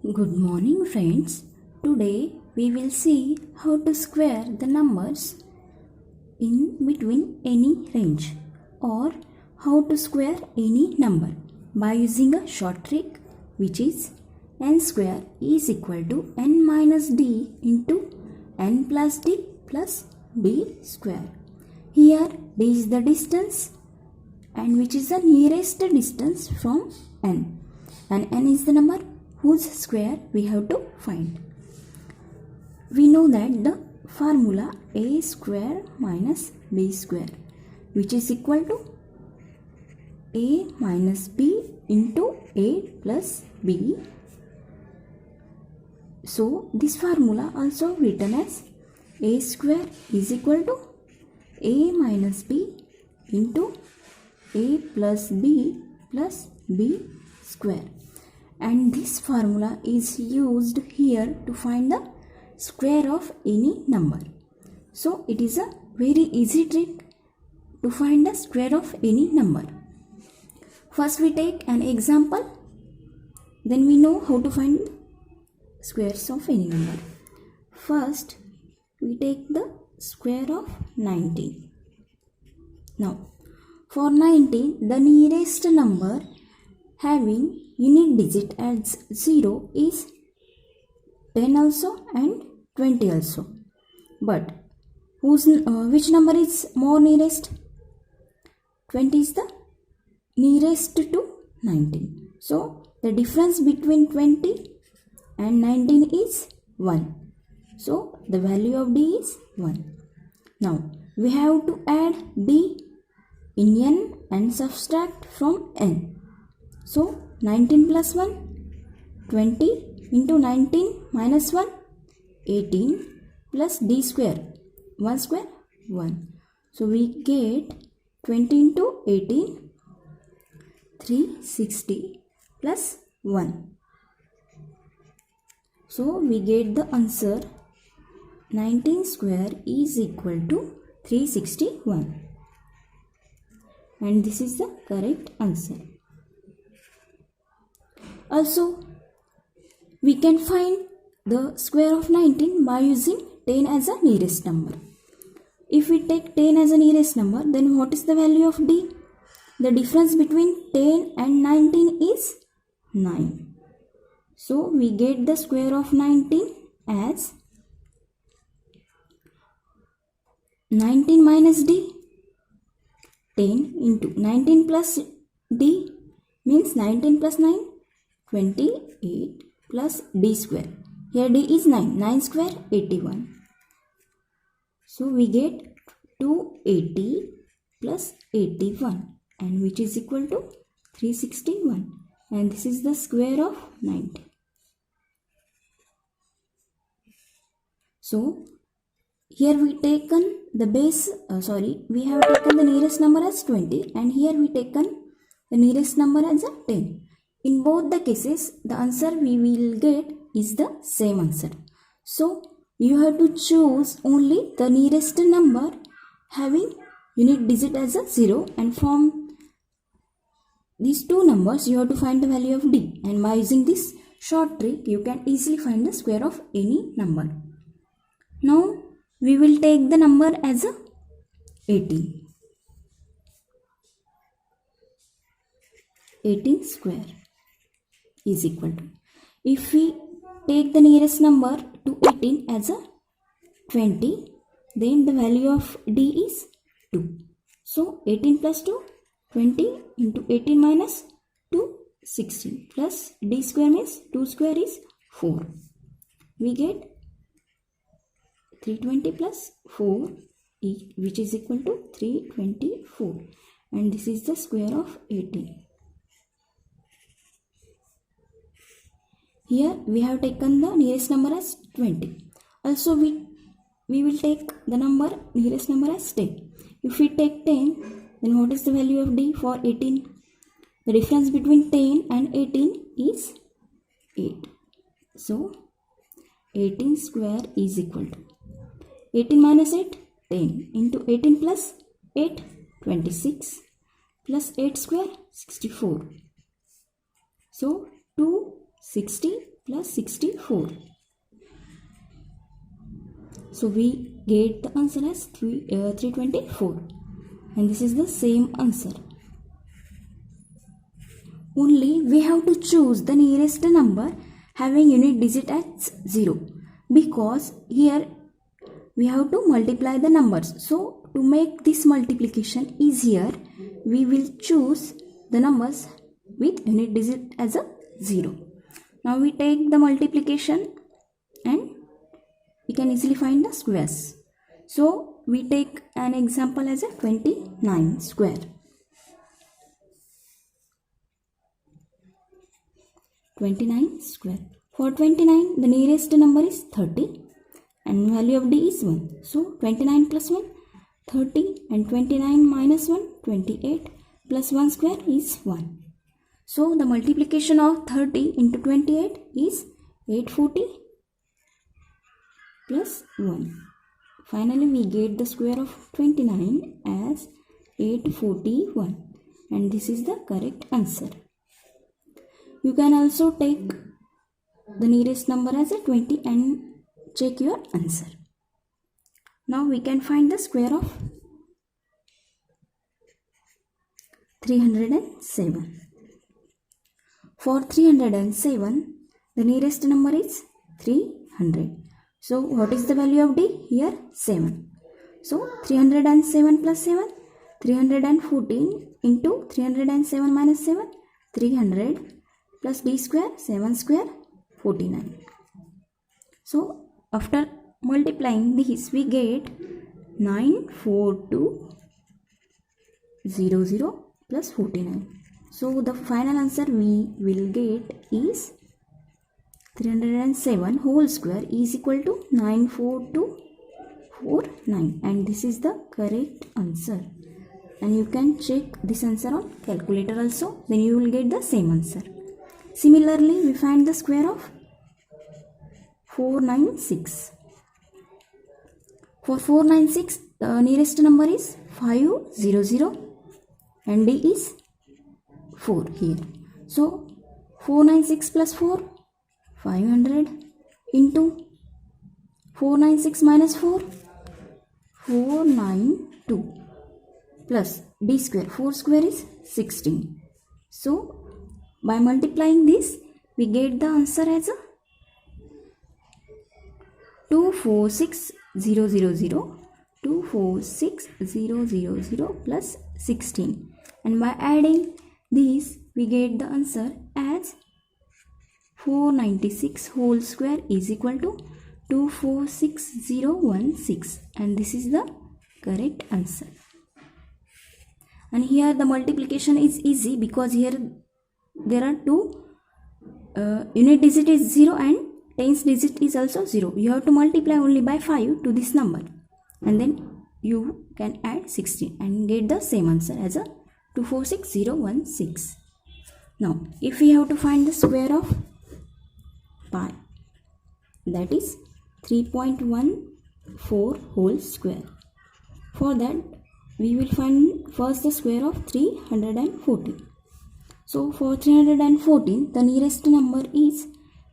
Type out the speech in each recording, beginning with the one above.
Good morning friends. Today we will see how to square the numbers in between any range or how to square any number by using a short trick which is n square is equal to n minus d into n plus d plus d square. Here d is the distance and which is the nearest distance from n, and n is the number whose square we have to find. We know that the formula a square minus b square which is equal to a minus b into a plus b. So this formula also written as a square is equal to a minus b into a plus b square, and this formula is used here to find the square of any number. So it is a very easy trick to find the square of any number. First we take an example, then we know how to find squares of any number. First we take the square of 19. Now for 19, the nearest number having unit digit as 0 is 10 also and 20 also. But which number is more nearest? 20 is the nearest to 19. So the difference between 20 and 19 is 1. So the value of d is 1. Now we have to add d in n and subtract from n. So 19 plus 1, 20 into 19 minus 1, 18 plus d square, 1 square, 1. So we get 20 into 18, 360 plus 1. So we get the answer 19 square is equal to 361. And this is the correct answer. Also, we can find the square of 19 by using 10 as a nearest number. If we take 10 as a nearest number, then what is the value of d? The difference between 10 and 19 is 9. So we get the square of 19 as 19 minus d. 10 into 19 plus d means 19 plus 9, 28 plus d square. Here d is 9, 9 square 81. So we get 280 plus 81, and which is equal to 361, and this is the square of 90. So here we taken the base, we have taken the nearest number as 20, and here we taken the nearest number as a 10. In both the cases, the answer we will get is the same answer. So you have to choose only the nearest number having unit digit as a 0, and from these two numbers you have to find the value of d, and by using this short trick you can easily find the square of any number. Now we will take the number as a 18. 18 square is equal to, if we take the nearest number to 18 as a 20, then the value of d is 2. So 18 plus 2, 20 into 18 minus 2, 16 plus d square means 2 square is 4. We get 320 plus 4 which is equal to 324, and this is the square of 18. Here we have taken the nearest number as 20. Also we will take the nearest number as 10. If we take 10, then what is the value of d for 18? The difference between 10 and 18 is 8. So 18 square is equal to 18 minus 8, 10 into 18 plus 8, 26 plus 8 square, 64. So 260 plus 64. So we get the answer as 324, and this is the same answer. Only we have to choose the nearest number having unit digit as 0, because here we have to multiply the numbers. So to make this multiplication easier, we will choose the numbers with unit digit as a 0. Now we take the multiplication and we can easily find the squares. So we take an example as a 29 square. 29 square. For 29, the nearest number is 30 and value of d is 1. So 29 plus 1, 30, and 29 minus 1, 28, plus 1 square is 1. So the multiplication of 30 into 28 is 840 plus 1. Finally, we get the square of 29 as 841, and this is the correct answer. You can also take the nearest number as a 20 and check your answer. Now we can find the square of 307. For 307, the nearest number is 300. So what is the value of d? Here 7. So 307 plus 7, 314 into 307 minus 7, 300 plus d square, 7 square, 49. So after multiplying this, we get 94200 plus 49. So the final answer we will get is 307 whole square is equal to 94249, and this is the correct answer. And you can check this answer on calculator also, then you will get the same answer. Similarly, we find the square of 496. For 496, the nearest number is 500 and d is 4 here. So 496 plus 4, 500, into 496 minus 4, 492, plus d square, 4 square is 16. So by multiplying this, we get the answer as a 246000, 246000 plus 16, and by adding these we get the answer as 496 whole square is equal to 246016, and this is the correct answer. And here the multiplication is easy because here there are two unit digit is 0 and tens digit is also 0. You have to multiply only by 5 to this number, and then you can add 16 and get the same answer as a 246016. Now if we have to find the square of pi, that is 3.14 whole square. For that we will find first the square of 314. So for 314, the nearest number is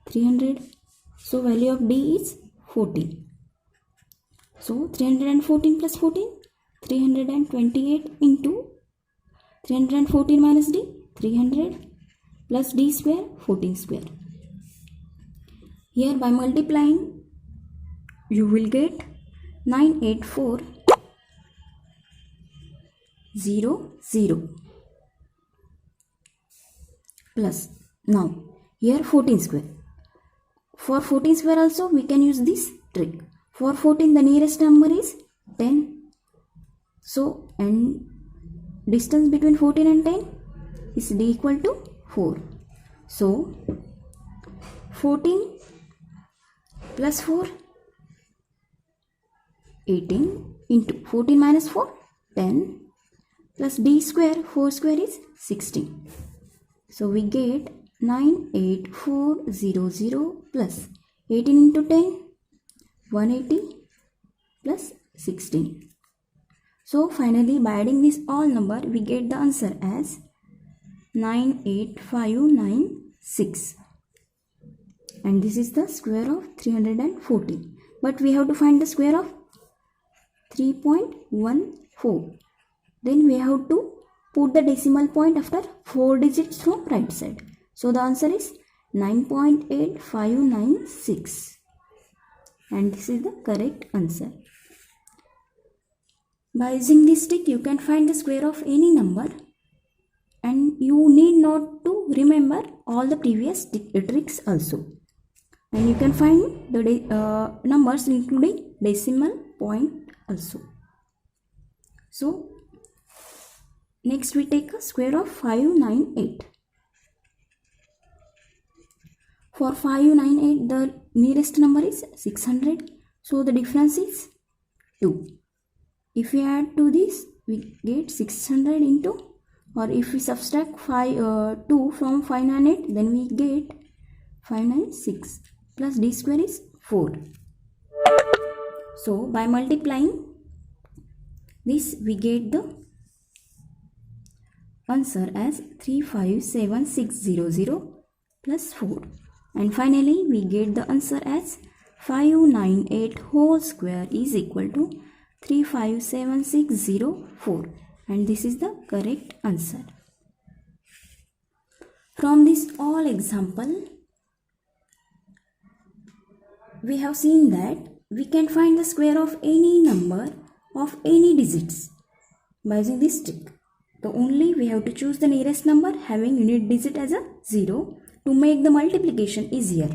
300. So value of d is 14. So 314 plus 14, 328 into 314 minus d, 300, plus d square, 14 square. Here by multiplying, you will get 98400 plus, now here 14 square. For 14 square also we can use this trick. For 14 the nearest number is 10. So and distance between 14 and 10 is d equal to 4. So 14 plus 4, 18, into 14 minus 4, 10, plus d square, 4 square is 16. So we get 98400 plus 18 into 10, 180, plus 16. So finally by adding this all number we get the answer as 98596. and this is the square of 340. But we have to find the square of 3.14. Then we have to put the decimal point after 4 digits from right side. So the answer is 9.8596. And this is the correct answer. By using this trick, you can find the square of any number, and you need not to remember all the previous tricks also. And you can find the numbers including decimal point also. So next we take a square of 598. For 598, the nearest number is 600. So the difference is 2. If we add to this, we get 600 into, or if we subtract 2 from 598, then we get 596 plus d square is 4. So by multiplying this, we get the answer as 357600 plus 4. And finally, we get the answer as 598 whole square is equal to 357,604, and this is the correct answer. From this all example, we have seen that we can find the square of any number of any digits by using this trick. So only we have to choose the nearest number having unit digit as a 0 to make the multiplication easier.